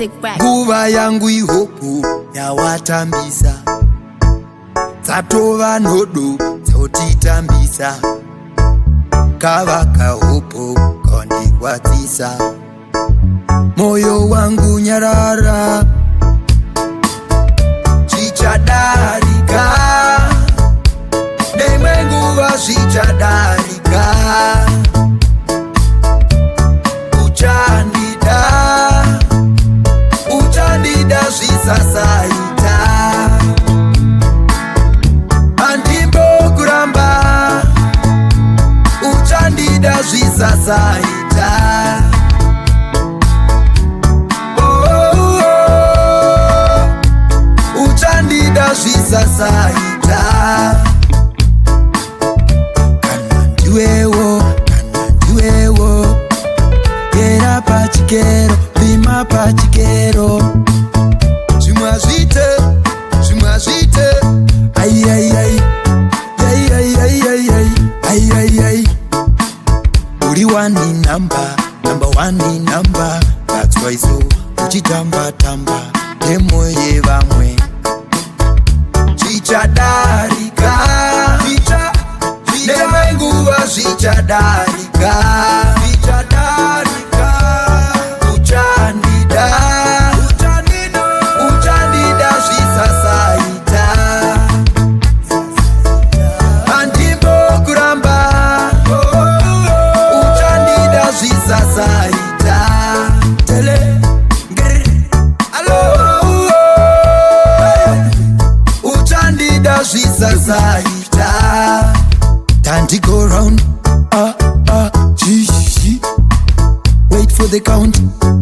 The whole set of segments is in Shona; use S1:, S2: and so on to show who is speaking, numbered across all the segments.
S1: music back.
S2: Nguva yangu ihopu yawatambisa, dzatova nhodo dzautitambisa, kava kahopo kondikwadzisa, moyo wangu nyarara, zvichadarika, nemwe nguva zvichadarika, uchandida zvisasaita, handimbokuramba, uchandida zvisasaita, uchandida zvisasaita, kana ndiwewo, gera pachikero, pima pachikero, zvimwe hazvite, aiaiai, aiaiai, uri wani namba, number one number, that's why so uchitamba-tamba nemwoyo yevamwe, zvichadarika, nemwe nguva zvichadarika, uchandida zvisasaita, handimbokuramba, uchandida zvisasaita, uchandida zvisasaita, tandigo round, wait for the count,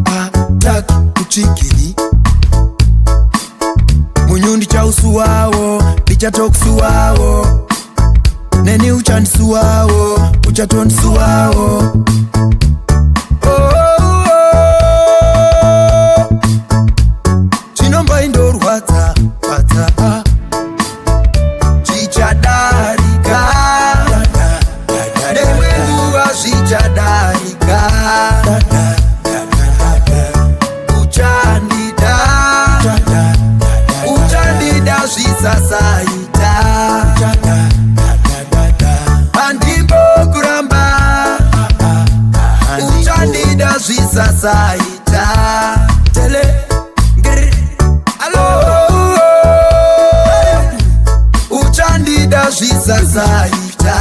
S2: attack kuchikiri, munyundi chausuwawo, ndichatokusuwawo, neni uchandisuwawo, uchatondisuwawo, chinombaindorwadza zvichadarika, nemwe nguva zvichadarika, uchandida zvisasaita, handimbokuramba, uchandida zvisasaita, uchandida zvisasaita.